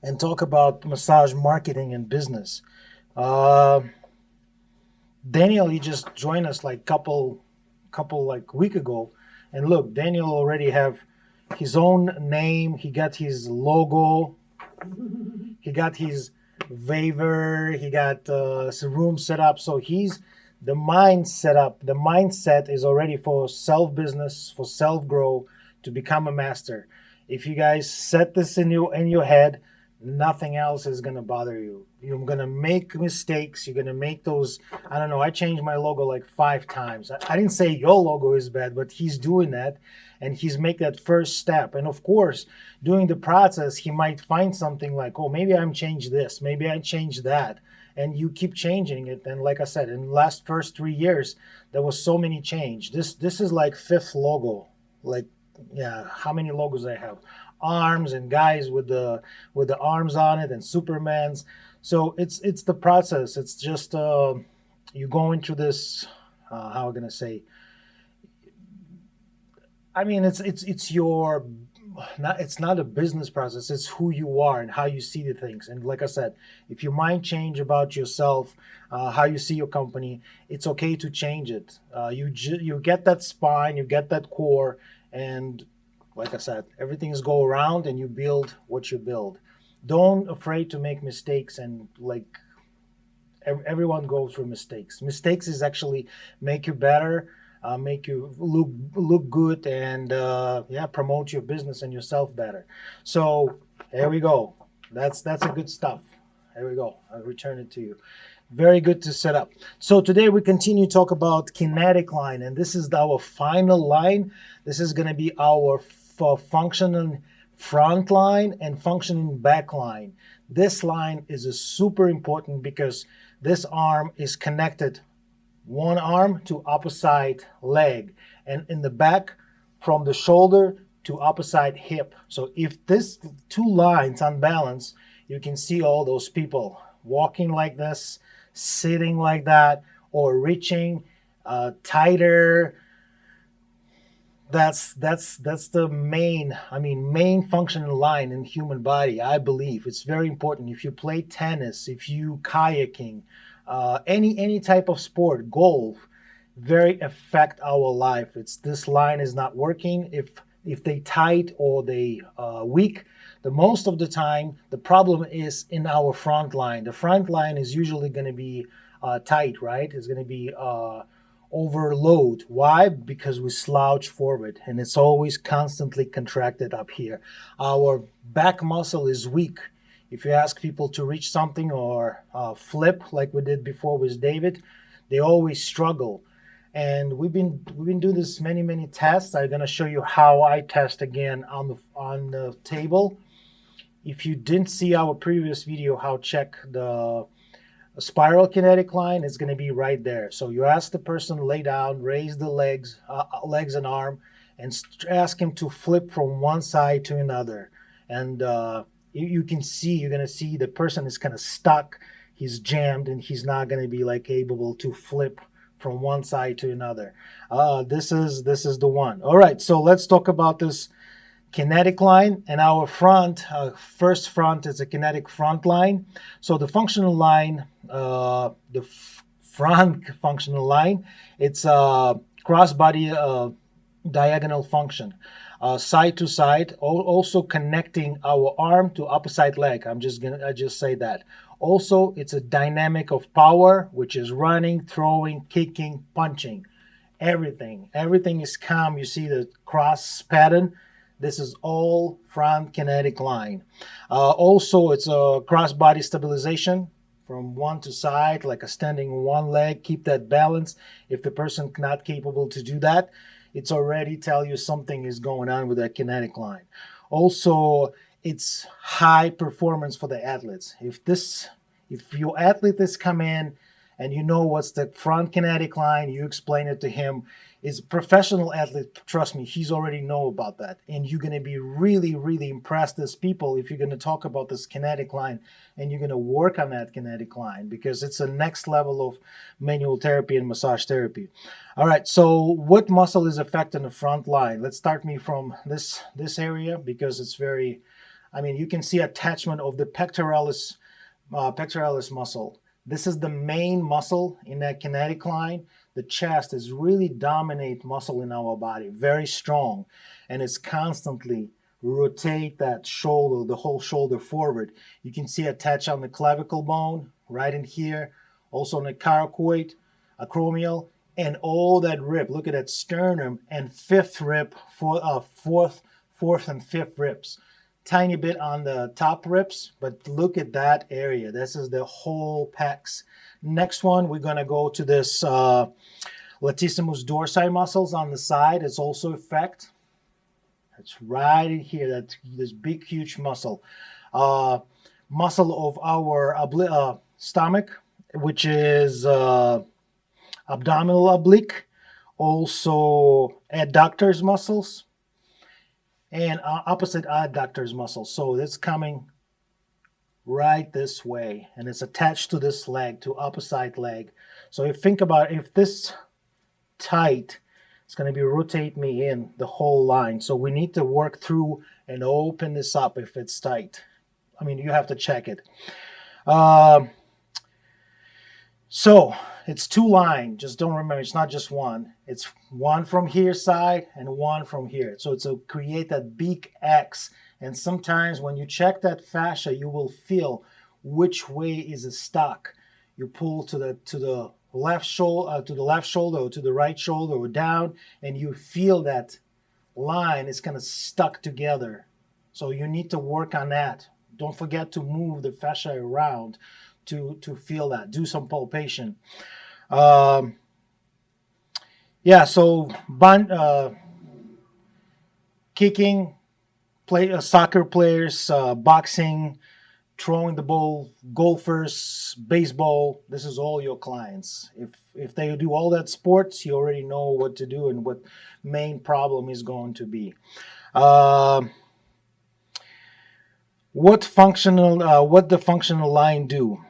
and talk about massage marketing and business. Uh, Daniel, he just joined us like couple like week ago, and look, Daniel already have his own name. He got his logo. He got his waiver. He got some room set up. So he's the mind set up. The mindset is already for self business, for self grow, to become a master. If you guys set this in your head, nothing else is gonna bother you. You're gonna make mistakes. You're gonna make those. I don't know. I changed my logo like 5 times. I didn't say your logo is bad, but he's doing that, and he's make that first step. And of course, during the process, he might find something like, oh, maybe I'm changed this, maybe I changed that, and you keep changing it. And like I said, in the last first 3 years, there was so many change. This is like fifth logo. Like, yeah, how many logos I have? Arms and guys with the arms on it and Superman's. So it's the process. It's just you go into this. How am I gonna say? I mean, it's your not it's not a business process. It's who you are and how you see the things. And like I said, if your mind change about yourself, how you see your company, it's okay to change it. You get that spine, you get that core, and like I said, everything's go around and you build what you build. Don't afraid to make mistakes, and like everyone goes through mistakes. Mistakes is actually make you better, make you look good, and yeah, promote your business and yourself better. So there we go. That's a good stuff. There we go. I'll return it to you. Very good to set up. So today we continue to talk about kinetic line, and this is our final line. This is going to be our functioning front line and functioning back line. This line is a super important because this arm is connected one arm to opposite leg, and in the back from the shoulder to opposite hip. So if this two lines unbalanced, you can see all those people walking like this, sitting like that, or reaching tighter. That's the main functional line in human body. I believe it's very important. If you play tennis, if you kayaking, any type of sport, golf, very affect our life. It's this line is not working. If they tight or they weak, the most of the time the problem is in our front line. The front line is usually going to be tight, right? It's going to be overload. Why? Because we slouch forward and it's always constantly contracted up here. Our back muscle is weak. If you ask people to reach something or flip like we did before with David, they always struggle. And we've been doing this many tests. I'm gonna show you how I test again on the table. If you didn't see our previous video, how check the spiral kinetic line, is going to be right there. So you ask the person lay down, raise the legs and arm, and ask him to flip from one side to another. And you can see, you're going to see the person is kind of stuck. He's jammed, and he's not going to be like able to flip from one side to another. This is the one. All right, so let's talk about this kinetic line, and our first front is a kinetic front line. So the functional line, front functional line, it's a cross body diagonal function, side to side, also connecting our arm to opposite leg. I just say that. Also, it's a dynamic of power, which is running, throwing, kicking, punching. Everything is calm. You see the cross pattern. This is all front kinetic line. Also, it's a cross body stabilization from one to side, like a standing one leg. Keep that balance. If the person not capable to do that, it's already tell you something is going on with that kinetic line. Also, it's high performance for the athletes. If your athlete is come in and you know what's the front kinetic line, you explain it to him. Is professional athlete, trust me, he's already know about that. And you're going to be really impressed as people if you're going to talk about this kinetic line and you're going to work on that kinetic line, because it's a next level of manual therapy and massage therapy. All right, so what muscle is affecting the front line? Let's start me from this area, because it's very I mean, you can see attachment of the pectoralis muscle. This is the main muscle in that kinetic line. The chest is really dominant muscle in our body, very strong, and it's constantly rotate that shoulder, the whole shoulder forward. You can see attached on the clavicle bone, right in here, also on the coracoid, acromial, and all that rib. Look at that sternum and fifth rib, fourth and fifth ribs. Tiny bit on the top ribs, but look at that area. This is the whole pecs. Next one, we're gonna go to this Latissimus dorsi muscles on the side. It's also effect. It's right in here. That's this big, huge muscle. Muscle of our stomach, which is abdominal oblique. Also adductors muscles and opposite adductors muscles. So it's coming right this way, and it's attached to this leg, to opposite leg. So if think about if this tight, it's going to be rotate me in the whole line. So we need to work through and open this up if it's tight. I mean, you have to check it. So it's two lines. Just don't remember, it's not just one. It's one from here side and one from here. So it's to create that big X. And sometimes when you check that fascia, you will feel which way is it stuck. You pull to the left shoulder, or to the right shoulder, or down, and you feel that line is kind of stuck together. So you need to work on that. Don't forget to move the fascia around to feel that. Do some palpation. So kicking, soccer players, boxing, throwing the ball, golfers, baseball. This is all your clients. If they do all that sports, you already know what to do and what main problem is going to be. What the functional line do?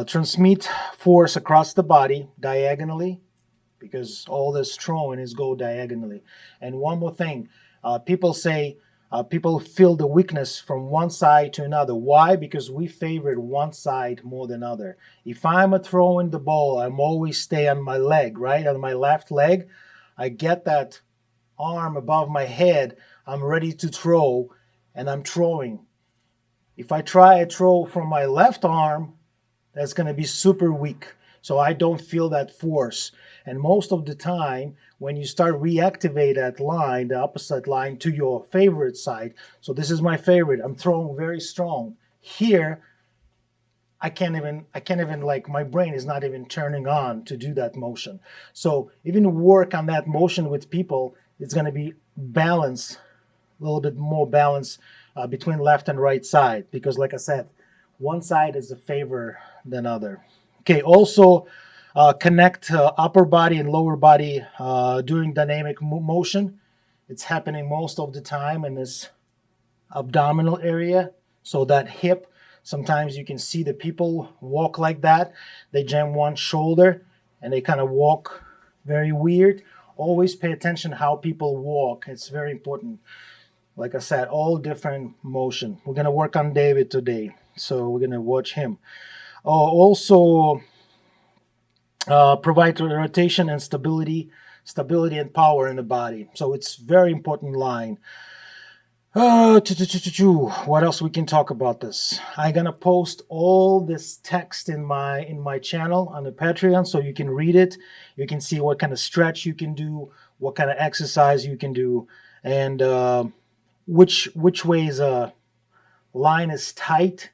Transmit force across the body diagonally, because all this throwing is go diagonally. And one more thing, people say people feel the weakness from one side to another. Why? Because we favorite one side more than other. If I'm throwing the ball, I'm always stay on my leg, right? On my left leg, I get that arm above my head. I'm ready to throw, and I'm throwing. If I try to throw from my left arm, that's going to be super weak. So I don't feel that force. And most of the time, when you start reactivate that line, the opposite line to your favorite side, so this is my favorite, I'm throwing very strong. Here, I can't even like, my brain is not even turning on to do that motion. So even work on that motion with people, it's going to be balance, a little bit more balance between left and right side, because like I said, one side is a favor than other. Okay, also connect upper body and lower body during dynamic motion. It's happening most of the time in this abdominal area. So that hip, sometimes you can see the people walk like that. They jam one shoulder and they kind of walk very weird. Always pay attention how people walk. It's very important. Like I said, all different motion. We're going to work on David today, so we're going to watch him. Also, provide rotation and stability and power in the body. So it's very important line. What else we can talk about this? I'm gonna post all this text in my channel on the Patreon, so you can read it. You can see what kind of stretch you can do, what kind of exercise you can do, and which ways a line is tight,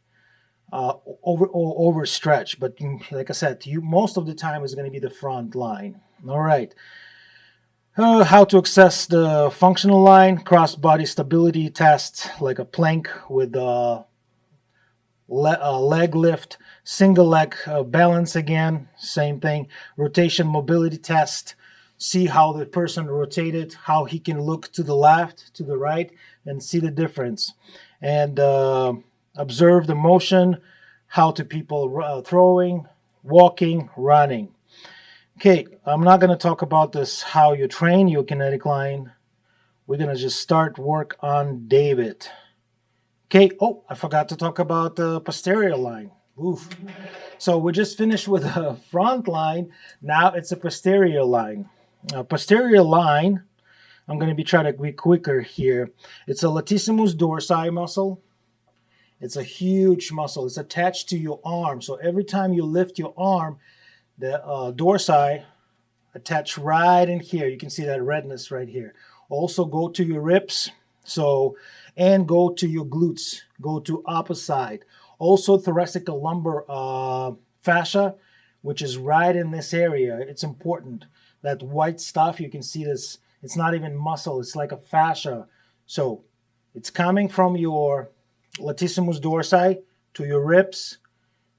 overstretch. But like I said, most of the time is going to be the front line. All right. How to access the functional line: cross body stability test, like a plank with a leg lift, single leg balance again, same thing. Rotation mobility test. See how the person rotated, how he can look to the left, to the right, and see the difference. And observe the motion, how to people throwing, walking, running. Okay, I'm not going to talk about this, how you train your kinetic line. We're going to just start work on David. Okay. Oh, I forgot to talk about the posterior line. Oof. So we just finished with a front line. Now it's a posterior line. Posterior line, I'm going to be trying to be quicker here. It's a latissimus dorsi muscle. It's a huge muscle. It's attached to your arm. So every time you lift your arm, the dorsi attach right in here. You can see that redness right here. Also go to your ribs. So, and go to your glutes. Go to opposite side. Also thoracic lumbar fascia, which is right in this area. It's important. That white stuff, you can see this. It's not even muscle. It's like a fascia. So it's coming from your latissimus dorsi to your ribs,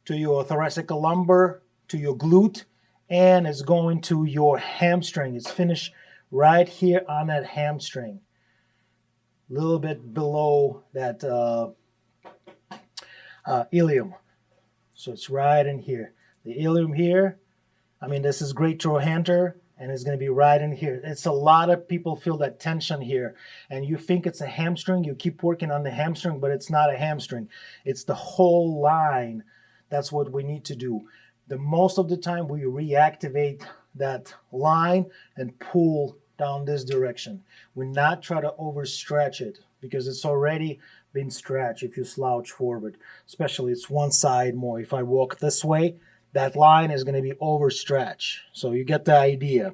to your thoracic lumbar, to your glute, and it's going to your hamstring. It's finished right here on that hamstring, a little bit below that ilium. So it's right in here. The ilium here, I mean, this is great trochanter, and it's going to be right in here. It's a lot of people feel that tension here, and you think it's a hamstring. You keep working on the hamstring, but it's not a hamstring. It's the whole line. That's what we need to do. The most of the time, we reactivate that line and pull down this direction. We not try to overstretch it because it's already been stretched if you slouch forward. Especially it's one side more. If I walk this way, that line is going to be overstretched. So you get the idea.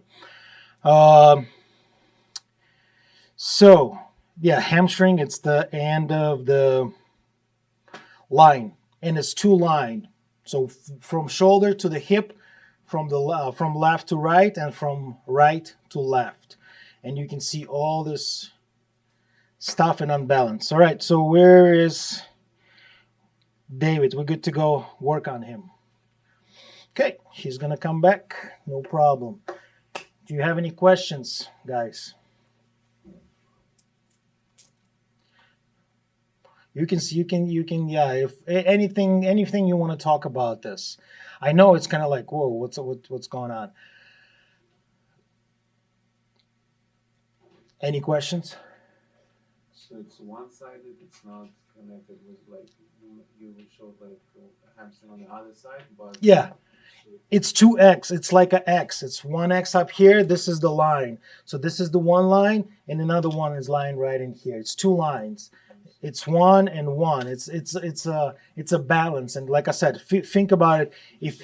So, yeah, hamstring, it's the end of the line. And it's two line. So from shoulder to the hip, from left to right, and from right to left. And you can see all this stuff in unbalance. All right, so where is David? We're good to go work on him. Okay, he's gonna come back, no problem. Do you have any questions, guys? You can, yeah. If anything you want to talk about this, I know it's kind of like, whoa, what's going on? Any questions? So it's one-sided. It's not connected with like you showed like a hamstring on the other side, but Yeah. It's 2x. It's like an X. It's 1x up here. This is the line. So this is the one line, and another one is lying right in here. It's two lines. It's one and one. It's a balance. And like I said, think about it. If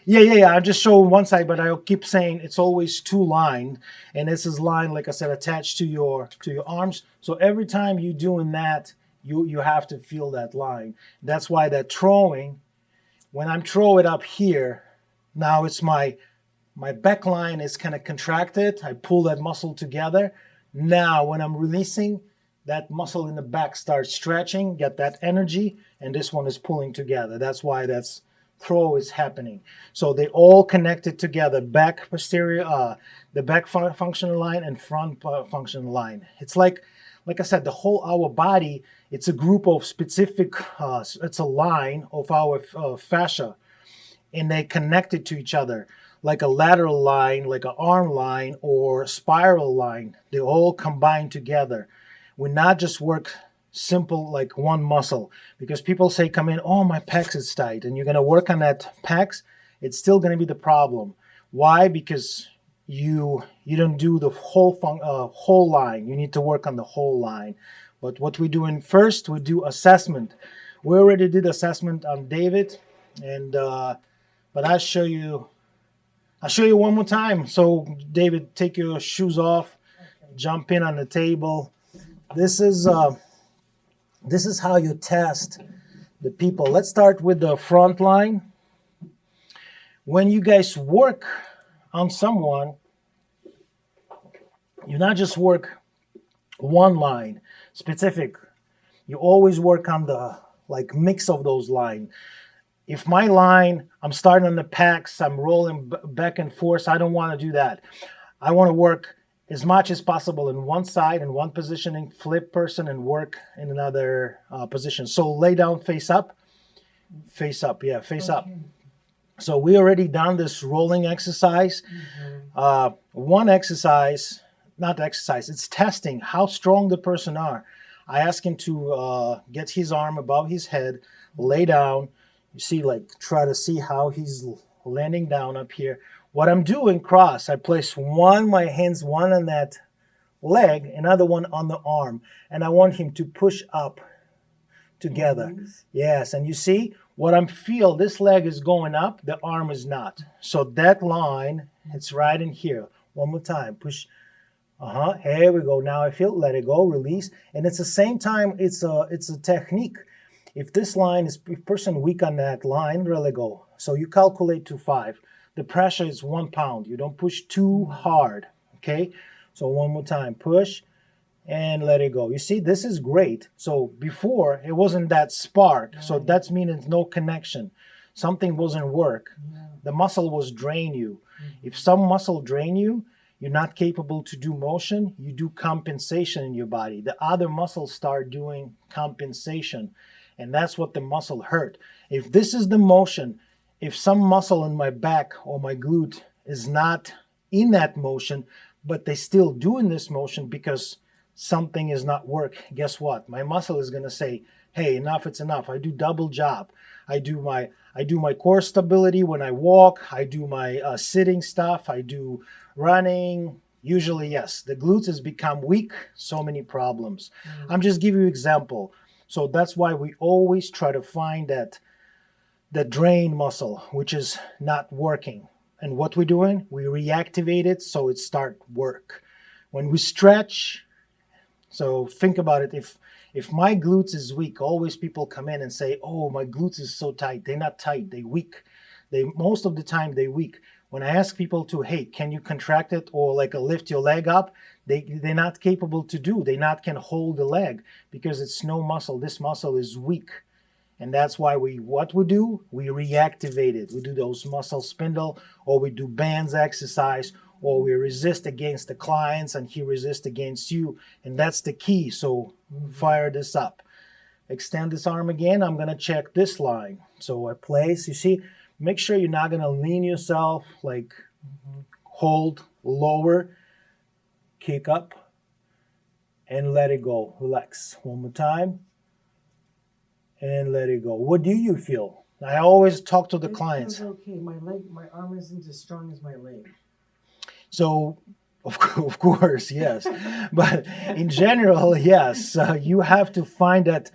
yeah. I just show one side, but I keep saying it's always two line, and this is line, like I said, attached to your arms. So every time you're doing that, you have to feel that line. That's why that throwing. When I'm throw it up here, now it's my back line is kind of contracted. I pull that muscle together. Now when I'm releasing, that muscle in the back starts stretching, get that energy, and this one is pulling together. That's why that's throw is happening. So they all connected together, back posterior, the back functional line and front functional line. It's like I said, the whole our body, it's a group of specific, it's a line of our fascia, and they connected to each other like a lateral line, like an arm line or spiral line. They all combine together. We not just work simple like one muscle, because people say come in, oh, my pecs is tight, and you're going to work on that pecs, it's still going to be the problem. Why? Because you don't do the whole line. You need to work on the whole line. But what we're doing first, we do assessment. We already did assessment on David, and but I'll show you one more time. So David, take your shoes off, jump in on the table. This is how you test the people. Let's start with the front line. When you guys work on someone, you not just work one line specific. You always work on the like mix of those lines. If my line, I'm starting on the pecs, I'm rolling back and forth, I don't want to do that. I want to work as much as possible in one side, in one positioning, flip person, and work in another position. So lay down, face up, face up. So we already done this rolling exercise. One exercise, not exercise, it's testing how strong the person are. I ask him to get his arm above his head, lay down. You see, like try to see how he's landing down up here. What I'm doing, cross, I place my hands, one on that leg, another one on the arm, and I want him to push up together. Yes, and you see what I'm feel, this leg is going up, the arm is not. So that line, it's right in here. One more time, push. Here we go. Now I feel, let it go, release. And it's the same time, it's a technique. If this line is, if person weak on that line, let go. So you calculate to 5. The pressure is 1 pound. You don't push too hard, okay? So one more time, push and let it go. You see, this is great. So before, it wasn't that spark. So that's meaning no connection. Something wasn't work. The muscle was drain you. If some muscle drain you, you're not capable to do motion, you do compensation in your body. The other muscles start doing compensation, and that's what the muscle hurt. If this is the motion, if some muscle in my back or my glute is not in that motion, but they still doing this motion because something is not work, guess what? My muscle is going to say, hey, enough, it's enough. I do double job. I do my core stability when I walk. I do my sitting stuff. I do running. Usually, yes, the glutes has become weak. So many problems. I'm just giving you example. So that's why we always try to find that drain muscle, which is not working. And what we're doing, we reactivate it so it start work. When we stretch, so think about it. If my glutes is weak, always people come in and say, "Oh, my glutes is so tight." They're not tight. They weak. They most of the time they weak. When I ask people to, "Hey, can you contract it or like a lift your leg up?" They're not capable to do. They not can hold the leg because it's no muscle. This muscle is weak. And that's why what we do, we reactivate it. We do those muscle spindle, or we do bands exercise, or we resist against the clients and he resists against you. And that's the key. So fire this up. Extend this arm again. I'm going to check this line. So I place, you see, make sure you're not going to lean yourself, like hold lower, kick up, and let it go. Relax. One more time. And let it go. What do you feel? I always talk to the clients. Feels okay. My arm isn't as strong as my leg. So, of course, yes. But in general, yes, you have to find that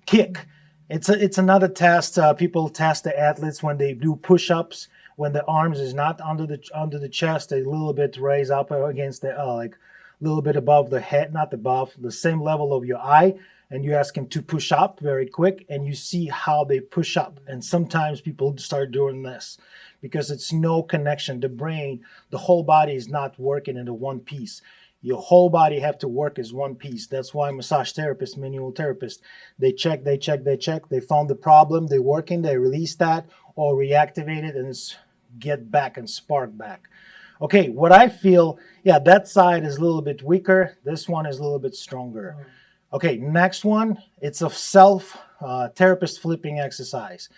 kick. It's another test. People test the athletes when they do push-ups. When the arms is not under the chest, they a little bit raise up against the like a little bit above the head, not above, the same level of your eye. And you ask them to push up very quick, and you see how they push up. And sometimes people start doing this because it's no connection. The brain, the whole body is not working in the one piece. Your whole body have to work as one piece. That's why massage therapists, manual therapists, they check, they found the problem, they working, they release that or reactivate it, and it's get back and spark back. Okay, what I feel, yeah, that side is a little bit weaker. This one is a little bit stronger. Okay, next one, it's a self-therapist flipping exercise.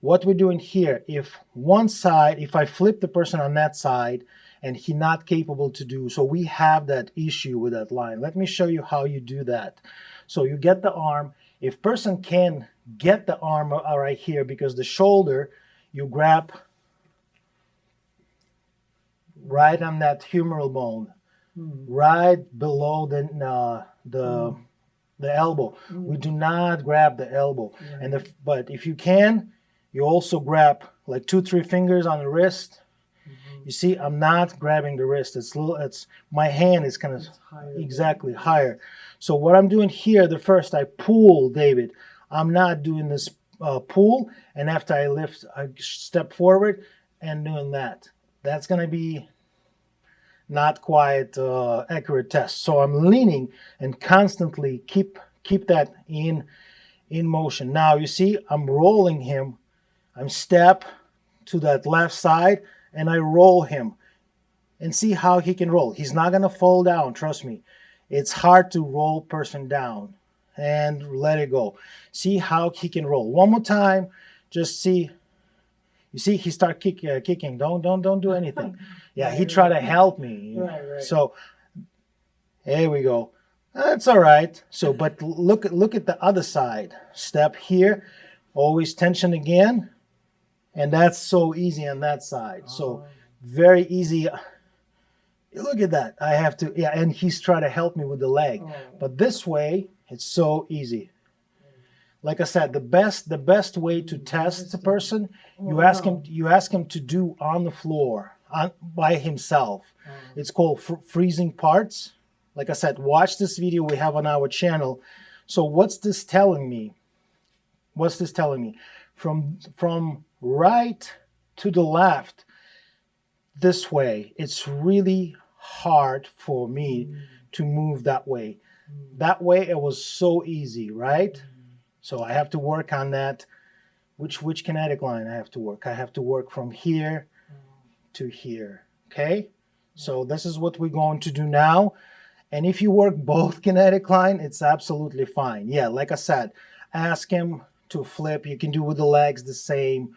What we're doing here, if one side, if I flip the person on that side and he not capable to do, so we have that issue with that line. Let me show you how you do that. So you get the arm. If person can get the arm right here because the shoulder, you grab right on that humeral bone, right below the elbow. We do not grab the elbow. But if you can, you also grab like 2-3 fingers on the wrist. You see, I'm not grabbing the wrist. It's my hand is kind of exactly higher. So what I'm doing here, the first I pull, David. I'm not doing this pull, and after I lift, I step forward and doing that. That's going to be not quite accurate test. So I'm leaning and constantly keep that in motion. Now you see I'm rolling him. I'm step to that left side and I roll him and see how he can roll. He's not going to fall down, trust me. It's hard to roll person down and let it go. See how he can roll. One more time, just see. You see, he start kicking. Don't do anything. Yeah, he tried to help me. Right. So here we go. That's all right. So, but look at the other side. Step here, always tension again, and that's so easy on that side. So very easy. Look at that. I have to, yeah, and he's trying to help me with the leg. Oh. But this way, it's so easy. Like I said, the best way to test a person, you ask him to do on the floor by himself. It's called freezing parts. Like I said, watch this video we have on our channel. So what's this telling me? What's this telling me? From right to the left, this way, it's really hard for me to move that way. That way, it was so easy, right? So I have to work on that. Which kinetic line I have to work? I have to work from here to here, okay? So this is what we're going to do now. And if you work both kinetic line, it's absolutely fine. Yeah, like I said, ask him to flip. You can do with the legs the same.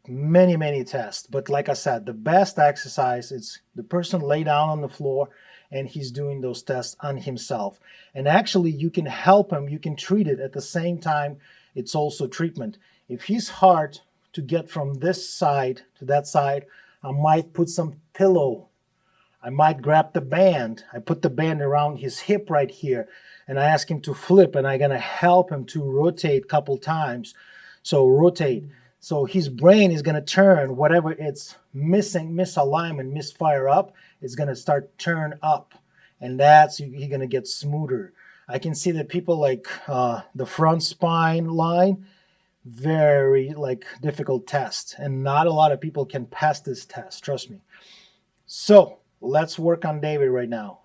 Many tests. But like I said, the best exercise is the person lay down on the floor and he's doing those tests on himself. And actually, you can help him. You can treat it at the same time. It's also treatment. If he's hard to get from this side to that side, I might put some pillow. I might grab the band. I put the band around his hip right here, and I ask him to flip, and I'm going to help him to rotate a couple times. So rotate. So his brain is going to turn whatever it's missing, misalignment, misfire up, it's going to start turn up. And that's, you're going to get smoother. I can see that people like the front spine line, very like difficult test. And not a lot of people can pass this test, trust me. So let's work on David right now.